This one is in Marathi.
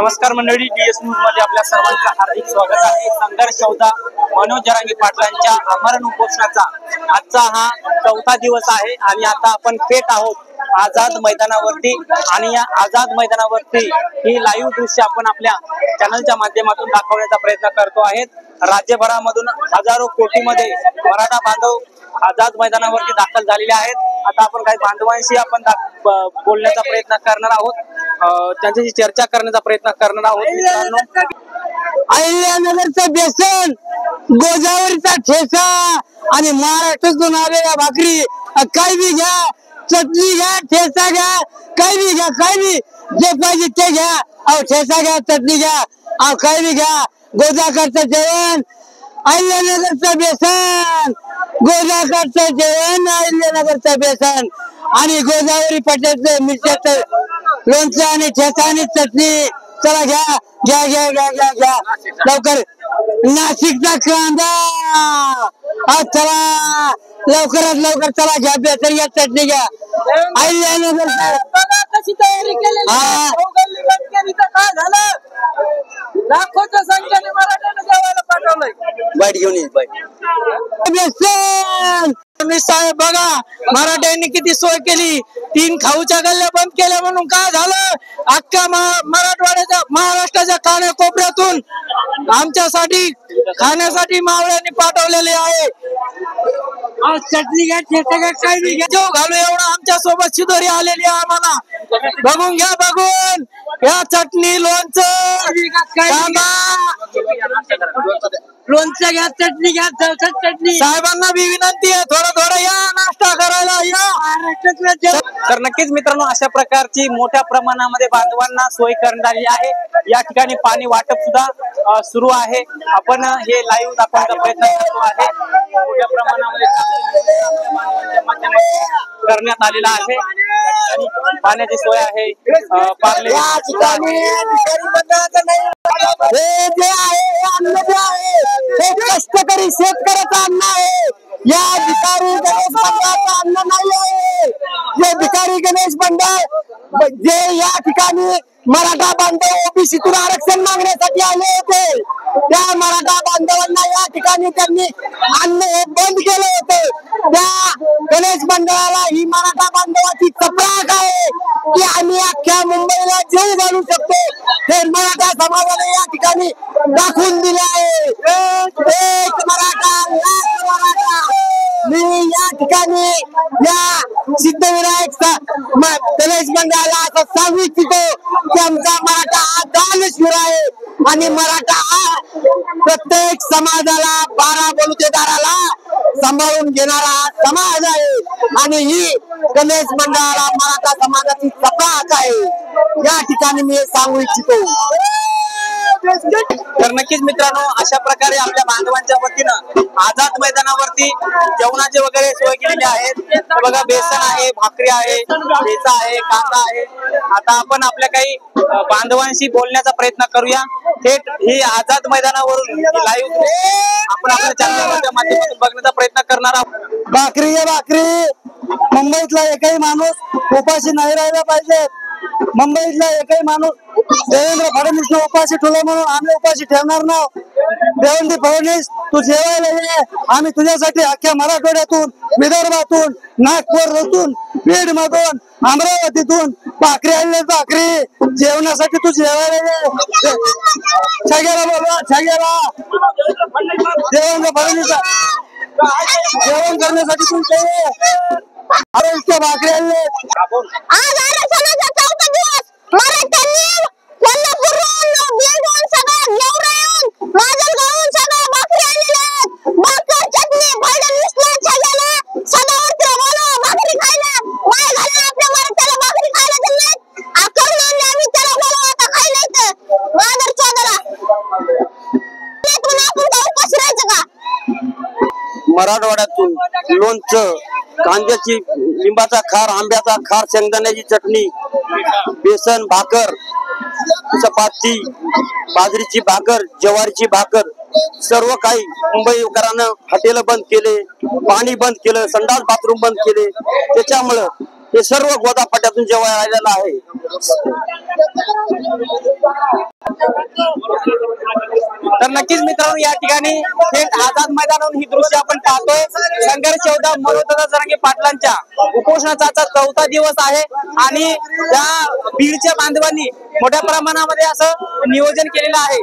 नमस्कार मंडळी, DS न्यूज मध्ये आपल्या सर्वांचं हार्दिक स्वागत आहे। संघर्ष योद्धा मनोज जरांगे पाटलांच्या आमरण उपोषणाचा आजचा हा चौथा दिवस आहे आणि आता आपण थेट आहोत आझाद मैदानावरती आणि या आझाद मैदानावरती ही लाईव्ह दृश्य आपण आपल्या चॅनलच्या माध्यमातून दाखवण्याचा प्रयत्न करतो आहेत। राज्यभरामधून हजारो कोटीमध्ये मराठा बांधव आझाद मैदानावरती दाखल झालेले आहेत। आता आपण काही बांधवांशी आपण बोलण्याचा प्रयत्न करणार आहोत, त्यांच्याशी चर्चा करण्याचा प्रयत्न करणार आहोत। मित्रांनो, अहिल्यानगरचं बेसन, गोदावरीचा ठेचा आणि महाराष्ट्रातून आलेल्या भाकरी, काही बी घ्या, चटणी घ्या, ठेचा घ्या, काही बी घ्या, काही बी जे पाहिजे ते घ्या। अहो ठेचा घ्या, चटणी घ्या, अहो काही बी घ्या। गोदावरीचं जेवण, अहिल्यानगरचं बेसन, गोदावरीचं जेवण, अहिल्यानगरचं बेसन आणि गोदावरी पट्ट्याचं मिरच्याचं लोणचं आणि ठेचा आणि चटणी। चला घ्या घ्या घ्या घ्या घ्या घ्या लवकर। नाशिकचा कांदा, चला लवकरात लवकर चला घ्या, बेसन घ्या, चटणी घ्या। अहिल्यानगर कशी तयारी केलेली काय झालं? लाखोच्या संख्येने मराठ्याने जेवायला पाठवलंय। बाईट घेऊन ये, बाईट बेसन साहेब बघा, मराठ्यांनी किती सोय केली। 3 खाऊच्या गल्ल्या बंद केल्या म्हणून काय झालं? अख्ख्या मराठवाड्याच्या महाराष्ट्राच्या कानाकोपऱ्यातून आमच्यासाठी खाण्यासाठी मावळ्यांनी पाठवलेले आहे। चटणी घ्या, ठेचा घ्या, काही बी घ्या, जेव घालू एवढं आमच्या सोबत शिदोरी आलेली आहे। आम्हाला बघून घ्या, बघून या चटणी, लोणचं, कांदा, लोणचं घ्या, चटणी घ्या, चटणी। साहेबांना भी विनंती आहे, थोडं थोडं या, नाश्ता करायला या। तर नक्कीच मित्रांनो, अशा प्रकारची मोठ्या प्रमाणामध्ये बांधवांना सोय करण्यात आली आहे। या ठिकाणी पाणी वाटप सुद्धा सुरू आहे। आपण हे लाईव्ह दाखवण्याचा प्रयत्न करतो आहे। मोठ्या प्रमाणामध्ये बांधवांच्या माध्यमातून करण्यात आलेला आहे आणि पाण्याची सोय आहे। पार्ले हे जे आहे अन्न जे आहे हे कष्टकरी शेतकऱ्याचं अन्न आहे। या भिकारी गणेश मंडळाचं अन्न नाही आहे। जे भिकारी गणेश मंडळ जे या ठिकाणी मराठा बांधव ओबीसीतून आरक्षण मागण्यासाठी आले होते, त्या मराठा बांधवांना या ठिकाणी त्यांनी अन्न हे बंद केलं होते। त्या गणेश मंडळाला ही मराठा बांधवाची चपराक आहे की आम्ही अख्ख्या मुंबईला जीव घालू शकतो, हे मराठा समाजाने या ठिकाणी दाखवून दिले आहे। एक मराठा लाख मराठा। मी या ठिकाणी या सिद्धविनायक गणेश मंडळाला असं सांगू इच्छितो की आमचा मराठा हा दानशूर आहे आणि मराठा हा प्रत्येक समाजाला 12 बलुतेदाराला सांभाळून घेणारा समाज आहे आणि ही गणेश मंडळाला मराठा समाजाची चपराक आहे। या ठिकाणी मी सांगू इच्छितो। तर नक्कीच मित्रांनो, अशा प्रकारे आपल्या बांधवांच्या वतीनं आझाद मैदानावरती जेवणाचे वगैरे सोय केलेली आहेत। बघा, बेसन आहे, भाकरी आहे, ठेचा आहे, कांदा आहे। आता आपण आपल्या काही बांधवांशी बोलण्याचा प्रयत्न करूया। थेट ही आझाद मैदानावरून लाईव्ह आपण आपल्या चॅनलच्या माध्यमातून बघण्याचा प्रयत्न करणार आहोत। भाकरी आहे, भाकरी। मुंबईतला एकही माणूस उपाशी नाही राहिला पाहिजे। मुंबईतला एकही माणूस देवेंद्र फडणवीसने उपाशी ठेवलं म्हणून आम्ही उपाशी ठेवणार नाही। देवेंद्र फडणवीस, तू जेवायला ये, आम्ही तुझ्यासाठी अख्ख्या मराठवाड्यातून, विदर्भातून, नागपूरमधून, बीड मधून, अमरावतीतून भाकरी आणले। भाकरी जेवणासाठी तू जेवायला ये। छगेला बोलवा, छगेला देवेंद्र फडणवीस जेवण करण्यासाठी तू इतक्या भाकरी आणले। आज आरक्षणाचा चौथा दिवस मराठ्यांनी कोल्हापूरहून, बीडहून सगळं येऊन माजलगावहून सगळं भाकरी आणलेल्या आहेत। भाकर, चटणी, फडणवीसला, छगेला, सदावरतीला बोलवा भाकरी खायला। माय घालून आपल्या मराठ्याला भाकरी खायला दिली नाहीत। करून आणले आम्ही, त्याला बोलवा आता खायला इथं मादर चौधरा। आपण का उपास राहायचं का? मराठवाड्यातून लोणचं, कांद्याची, लिंबाचा खार, आंब्याचा खार, शेंगदाण्याची चटणी, बेसन, भाकर, चपाती, बाजरीची भाकर, ज्वारीची भाकर, सर्व काही मुंबईकरांना हॉटेल बंद केले, पाणी बंद केलं, संडास बाथरूम बंद केले। त्याच्यामुळं हे सर्व गोदाफाट्यातून जेव्हा आलेलं आहे. तर नक्कीच मित्रांनो या ठिकाणी थेट आझाद मैदानावरून ही दृश्य आपण पाहतोय. संघर्ष योद्धा मनोज जरांगे पाटलांच्या उपोषणाचा आजचा 4था दिवस आहे आणि त्या बीडच्या बांधवांनी मोठ्या प्रमाणामध्ये असं नियोजन केलेलं आहे.